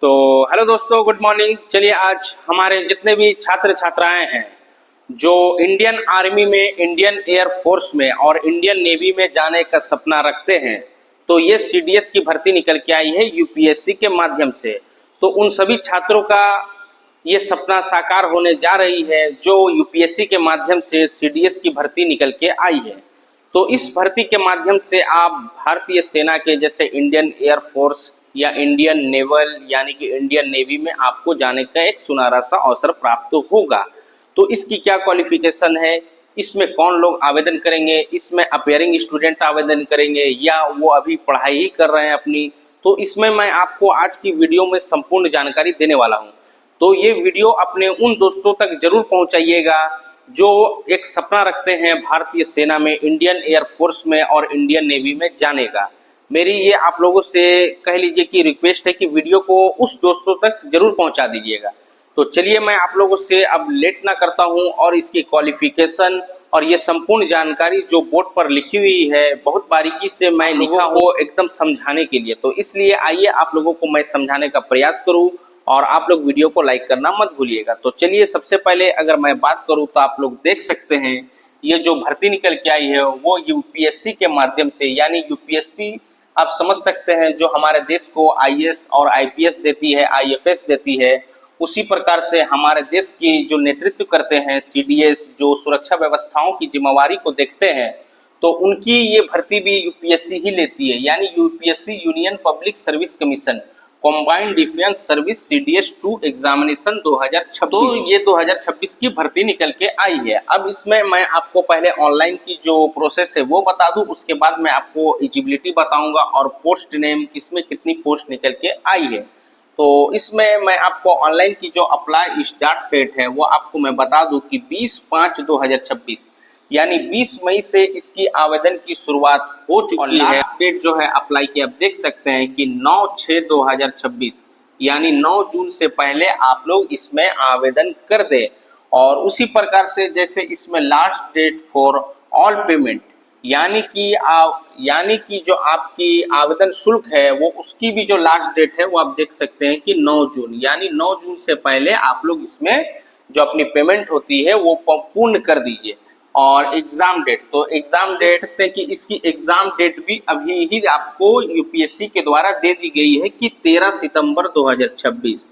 तो हेलो दोस्तों, good morning. चलिए आज हमारे जितने भी छात्र छात्राएं हैं जो इंडियन आर्मी में, इंडियन एयर फोर्स में और इंडियन नेवी में जाने का सपना रखते हैं, तो ये सीडीएस की भर्ती निकल के आई है यूपीएससी के माध्यम से। तो उन सभी छात्रों का ये सपना साकार होने जा रही है जो यूपीएससी के माध्यम से सीडीएस की भर्ती निकल के आई है। तो इस भर्ती के माध्यम से आप भारतीय सेना के जैसे इंडियन एयर फोर्स या इंडियन नेवल यानी कि इंडियन नेवी में आपको जाने का एक सुनहरा सा अवसर प्राप्त होगा। तो इसकी क्या क्वालिफिकेशन है, इसमें कौन लोग आवेदन करेंगे, इसमें अपेयरिंग स्टूडेंट आवेदन करेंगे या वो अभी पढ़ाई ही कर रहे हैं अपनी, तो इसमें मैं आपको आज की वीडियो में संपूर्ण जानकारी देने वाला हूं। तो ये वीडियो अपने उन दोस्तों तक जरूर पहुंचाइएगा जो एक सपना रखते हैं भारतीय सेना में, इंडियन एयर फोर्स में और इंडियन नेवी में जाने का। मेरी ये आप लोगों से कह लीजिए कि रिक्वेस्ट है कि वीडियो को उस दोस्तों तक जरूर पहुंचा दीजिएगा। तो चलिए मैं आप लोगों से अब लेट ना करता हूं और इसकी क्वालिफिकेशन और ये संपूर्ण जानकारी जो बोर्ड पर लिखी हुई है, बहुत बारीकी से मैं लिखा हूँ एकदम समझाने के लिए। तो इसलिए आइए आप लोगों को मैं समझाने का प्रयास करूँ और आप लोग वीडियो को लाइक करना मत भूलिएगा। तो चलिए सबसे पहले अगर मैं बात करूं तो आप लोग देख सकते हैं ये जो भर्ती निकल के आई है वो यूपीएससी के माध्यम से, यानी यूपीएससी आप समझ सकते हैं जो हमारे देश को आईएएस और आईपीएस देती है, आईएफएस देती है, उसी प्रकार से हमारे देश की जो नेतृत्व करते हैं सीडीएस, जो सुरक्षा व्यवस्थाओं की जिम्मेवारी को देखते हैं, तो उनकी ये भर्ती भी यूपीएससी ही लेती है। यानी UPSC union public service commission combined defence service CDS 2 examination 2026। तो ये 2026 की भर्ती निकल के आई है। अब इसमें मैं आपको पहले ऑनलाइन की जो प्रोसेस है वो बता दूं, उसके बाद मैं आपको एलिजिबिलिटी बताऊंगा और पोस्ट नेम किसमें कितनी पोस्ट निकल के आई है। तो इसमें मैं आपको ऑनलाइन की जो अप्लाई स्टार्ट डेट है वो आपको मैं बता दूं कि 20/5/2026 यानी 20 मई से इसकी आवेदन की शुरुआत हो चुकी है। डेट जो है अप्लाई की आप देख सकते हैं कि 9/6/2026 यानी 9 जून से पहले आप लोग इसमें आवेदन कर दें। और उसी प्रकार से जैसे इसमें last date for all payment यानी कि जो आपकी आवेदन शुल्क है वो उसकी भी जो लास्ट डेट है वो आप देख सकते हैं कि 9 जून, यानी 9 जून से पहले आप लोग इसमें जो अपनी पेमेंट होती है वो पूर्ण कर दीजिए। और एग्जाम डेट, तो एग्जाम डेट देख सकते हैं कि इसकी एग्जाम डेट भी अभी ही आपको यूपीएससी के द्वारा दे दी गई है कि 13 सितंबर 2026,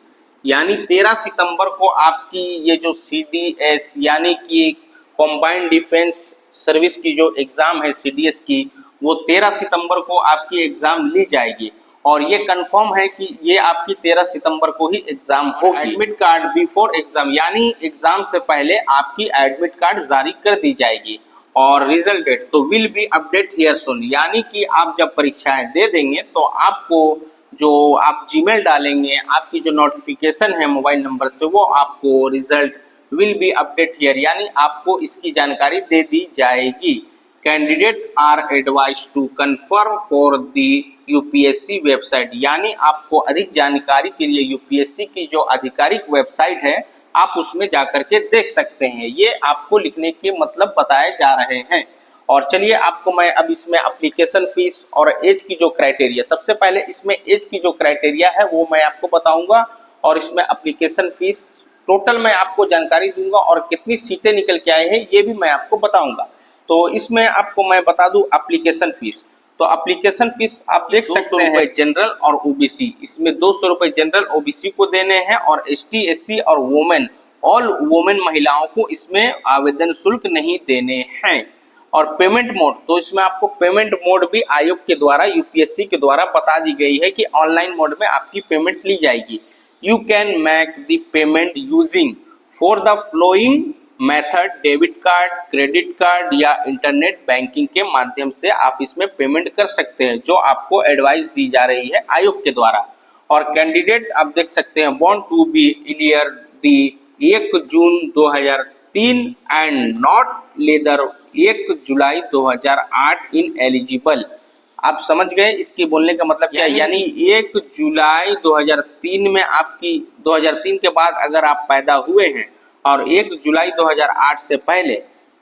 यानी 13 सितंबर को आपकी ये जो सीडीएस यानी कि कॉम्बाइंड डिफेंस सर्विस की जो एग्जाम है सीडीएस की, वो 13 सितंबर को आपकी एग्जाम ली जाएगी। और ये कंफर्म है कि ये आपकी 13 सितंबर को ही एग्जाम होगी। एडमिट कार्ड बिफोर एग्जाम यानी एग्जाम से पहले आपकी एडमिट कार्ड जारी कर दी जाएगी। और रिजल्ट डेट तो विल बी अपडेट हियर सून, यानी कि आप जब परीक्षाएं दे देंगे तो आपको जो आप जीमेल डालेंगे, आपकी जो नोटिफिकेशन है मोबाइल नंबर से, वो आपको result will be update here यानी आपको इसकी जानकारी दे दी जाएगी। Candidate are advised to confirm for the UPSC website, यानी आपको अधिक जानकारी के लिए यूपीएससी की जो आधिकारिक वेबसाइट है आप उसमें जाकर के देख सकते हैं। ये आपको लिखने के मतलब बताए जा रहे हैं। और चलिए आपको मैं अब इसमें एप्लीकेशन फीस और एज की जो क्राइटेरिया, सबसे पहले इसमें एज की जो क्राइटेरिया है वो मैं आपको बताऊंगा और इसमें एप्लीकेशन फीस टोटल मैं आपको जानकारी दूंगा और कितनी सीटें निकल के आए हैं ये भी मैं आपको बताऊंगा। तो इसमें आपको मैं बता दूं एप्लीकेशन फीस, तो एप्लीकेशन फीस आप देख सकते हैं जनरल और ओबीसी, इसमें 200 रुपए जनरल ओबीसी को देने हैं और एसटी एससी और वुमेन, ऑल वुमेन महिलाओं को इसमें आवेदन शुल्क नहीं देने हैं। और पेमेंट मोड, तो इसमें आपको पेमेंट मोड भी आयोग के द्वारा, यूपीएससी के द्वारा बता दी गई है कि ऑनलाइन मोड में आपकी पेमेंट ली जाएगी। You can make the payment using for the flowing method debit card, credit card या इंटरनेट बैंकिंग के माध्यम से आप इसमें पेमेंट कर सकते हैं, जो आपको एडवाइस दी जा रही है आयोग के द्वारा। और कैंडिडेट आप देख सकते हैं want to be year the 1 June 2003 and not later 1 July 2008 in eligible. आप समझ गए इसकी बोलने का मतलब क्या, यानी 1 जुलाई 2003 में आपकी 2003 के बाद अगर आप पैदा हुए हैं और 1 जुलाई 2008 से पहले,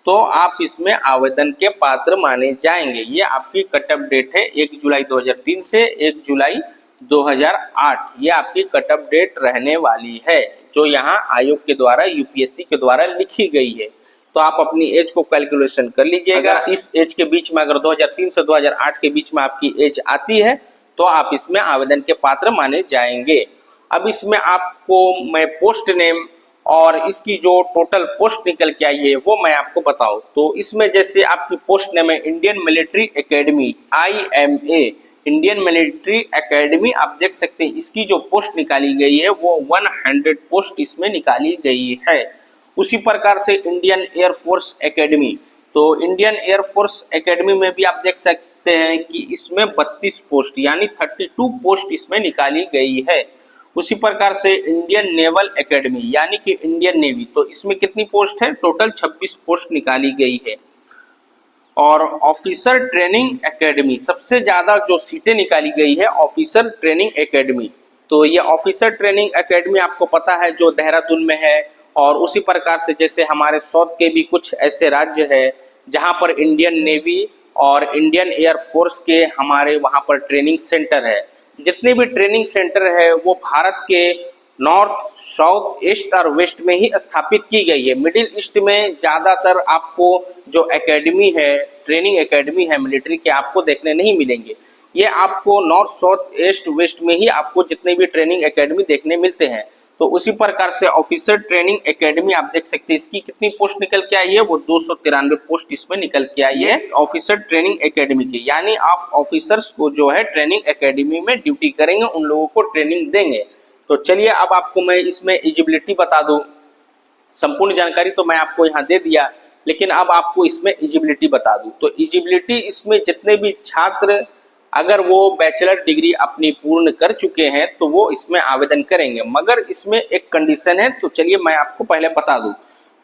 तो आप इसमें आवेदन के पात्र माने जाएंगे। ये आपकी कट ऑफ डेट है 1 जुलाई 2003 से 1 जुलाई 2008 ये आपकी कट ऑफ डेट रहने वाली है, जो यहाँ आयोग के द्वारा यूपीएससी के द्वारा लिखी गई है। तो आप अपनी एज को कैलकुलेशन कर लीजिएगा। इस एज के बीच में अगर 2003 से 2008 के बीच में आपकी एज आती है तो आप इसमें आवेदन के पात्र माने जाएंगे। अब इसमें आपको मैं पोस्ट नेम और इसकी जो टोटल पोस्ट निकल के आई है वो मैं आपको बताऊं। तो इसमें जैसे आपकी पोस्ट नेम है Indian military academy, IMA, Indian military academy, आप देख सकते हैं इसकी जो पोस्ट निकाली गई है वो 100 पोस्ट इसमें निकाली गई है। उसी प्रकार से इंडियन एयरफोर्स एकेडमी, तो इंडियन एयरफोर्स एकेडमी में भी आप देख सकते हैं कि इसमें 32 पोस्ट यानी 32 पोस्ट इसमें निकाली गई है। उसी प्रकार से इंडियन नेवल एकेडमी यानी कि इंडियन नेवी, तो इसमें कितनी पोस्ट है, टोटल 26 पोस्ट निकाली गई है। और ऑफिसर ट्रेनिंग एकेडमी, सबसे ज्यादा जो सीटें निकाली गई है ऑफिसर ट्रेनिंग एकेडमी, तो ये ऑफिसर ट्रेनिंग एकेडमी आपको पता है जो देहरादून में है। और उसी प्रकार से जैसे हमारे साउथ के भी कुछ ऐसे राज्य है जहां पर इंडियन नेवी और इंडियन एयरफोर्स के हमारे वहां पर ट्रेनिंग सेंटर है। जितने भी ट्रेनिंग सेंटर है वो भारत के नॉर्थ, साउथ, ईस्ट और वेस्ट में ही स्थापित की गई है। मिडिल ईस्ट में ज़्यादातर आपको जो एकेडमी है, ट्रेनिंग एकेडमी है मिलिट्री के, आपको देखने नहीं मिलेंगे। ये आपको नॉर्थ, साउथ, ईस्ट, वेस्ट में ही आपको जितने भी ट्रेनिंग एकेडमी देखने मिलते हैं। तो उसी प्रकार से ऑफिसर ट्रेनिंग एकेडमी आप देख सकते हैं इसकी कितनी पोस्ट निकल के आई है, वो 293 पोस्ट इसमें निकल के आई है ऑफिसर ट्रेनिंग एकेडमी की। यानी आप ऑफिसर्स को जो है ट्रेनिंग एकेडमी में ड्यूटी करेंगे, उन लोगों को ट्रेनिंग देंगे। तो चलिए अब आपको मैं इसमें एलिजिबिलिटी बता दूं। संपूर्ण जानकारी तो मैं आपको यहाँ दे दिया, लेकिन अब आपको इसमें एलिजिबिलिटी बता दूं। तो एलिजिबिलिटी इसमें जितने भी छात्र अगर वो बैचलर डिग्री अपनी पूर्ण कर चुके हैं तो वो इसमें आवेदन करेंगे, मगर इसमें एक कंडीशन है। तो चलिए मैं आपको पहले बता दूं।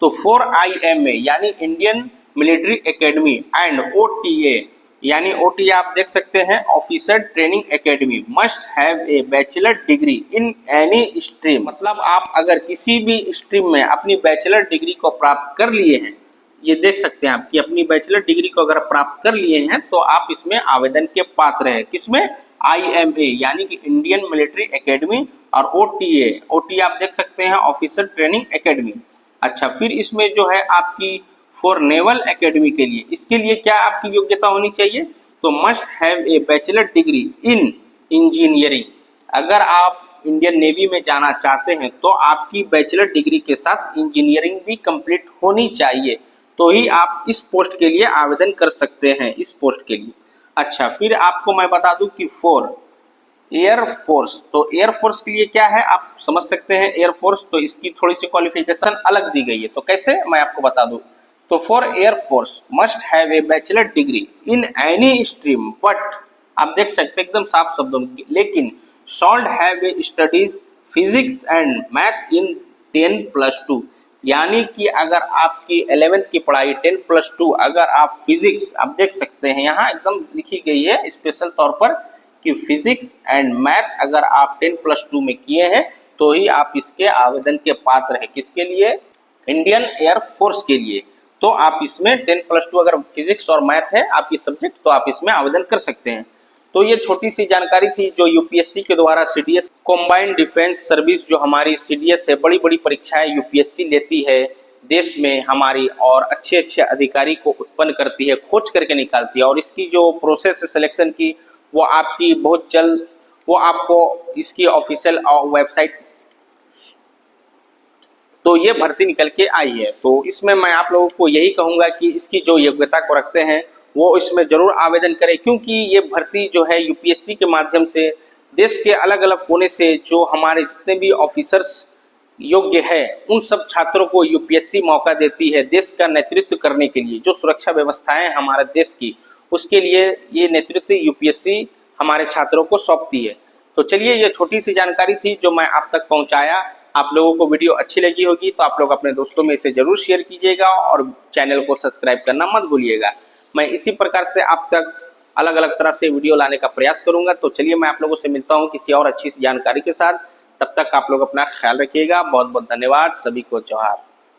तो 4 IMA यानी Indian military academy and OTA यानी OTA आप देख सकते हैं officer training academy must have a bachelor degree in any stream, मतलब आप अगर किसी भी स्ट्रीम में अपनी बैचलर डिग्री को प्राप्त कर लिए हैं, ये देख सकते हैं आपकी अपनी बैचलर डिग्री को अगर प्राप्त कर लिए हैं तो आप इसमें आवेदन के पात्र हैं। किसमें, IMA यानी कि इंडियन मिलिट्री एकेडमी और OTA आप देख सकते हैं ऑफिसर ट्रेनिंग एकेडमी। अच्छा, फिर इसमें जो है आपकी फॉर नेवल एकेडमी के लिए, इसके लिए क्या आपकी योग्यता होनी चाहिए, तो must have a bachelor degree in engineering. अगर आप इंडियन नेवी में जाना चाहते हैं तो आपकी बैचलर डिग्री के साथ इंजीनियरिंग भी कंप्लीट होनी चाहिए, तो ही आप इस पोस्ट के लिए आवेदन कर सकते हैं, इस पोस्ट के लिए। अच्छा, फिर आपको मैं बता दूं कि फॉर एयरफोर्स, तो एयरफोर्स के लिए क्या है आप समझ सकते हैं। एयरफोर्स तो इसकी थोड़ी सी क्वालिफिकेशन अलग दी गई है, तो कैसे मैं आपको बता दूं। तो for air force must have a bachelor degree in any stream, but आप देख सकते हैं एकदम साफ शब्दों में, लेकिन should have a studies physics and math in 10+2, यानी कि अगर आपकी 11th की पढ़ाई 10+2, अगर आप फिजिक्स, आप देख सकते हैं यहाँ एकदम लिखी गई है स्पेशल तौर पर कि फिजिक्स एंड मैथ अगर आप 10+2 में किए हैं तो ही आप इसके आवेदन के पात्र हैं। किसके लिए, इंडियन एयरफोर्स के लिए। तो आप इसमें 10+2 अगर फिजिक्स और मैथ है आपकी सब्जेक्ट तो आप इसमें आवेदन कर सकते हैं। तो ये छोटी सी जानकारी थी जो यूपीएससी के द्वारा CDS कॉम्बाइंड डिफेंस सर्विस, जो हमारी CDS है, बड़ी बड़ी परीक्षाएं यूपीएससी लेती है देश में हमारी, और अच्छे अच्छे अधिकारी को उत्पन्न करती है, खोज करके निकालती है। और इसकी जो प्रोसेस है सिलेक्शन की वो आपकी बहुत जल्द, वो आपको इसकी ऑफिशियल वेबसाइट, तो ये भर्ती निकल के आई है। तो इसमें मैं आप लोगों को यही कहूँगा कि इसकी जो योग्यता को रखते हैं वो इसमें जरूर आवेदन करें, क्योंकि ये भर्ती जो है यूपीएससी के माध्यम से देश के अलग अलग कोने से जो हमारे जितने भी ऑफिसर्स योग्य है उन सब छात्रों को यूपीएससी मौका देती है देश का नेतृत्व करने के लिए। जो सुरक्षा व्यवस्थाएं हमारे देश की, उसके लिए ये नेतृत्व यूपीएससी हमारे छात्रों को सौंपती है। तो चलिए, ये छोटी सी जानकारी थी जो मैं आप तक पहुंचाया। आप लोगों को वीडियो अच्छी लगी होगी तो आप लोग अपने दोस्तों में इसे जरूर शेयर कीजिएगा और चैनल को सब्सक्राइब करना मत भूलिएगा। मैं इसी प्रकार से आप तक अलग अलग तरह से वीडियो लाने का प्रयास करूंगा। तो चलिए, मैं आप लोगों से मिलता हूं किसी और अच्छी सी जानकारी के साथ। तब तक आप लोग अपना ख्याल रखिएगा। बहुत बहुत धन्यवाद, सभी को जोहार।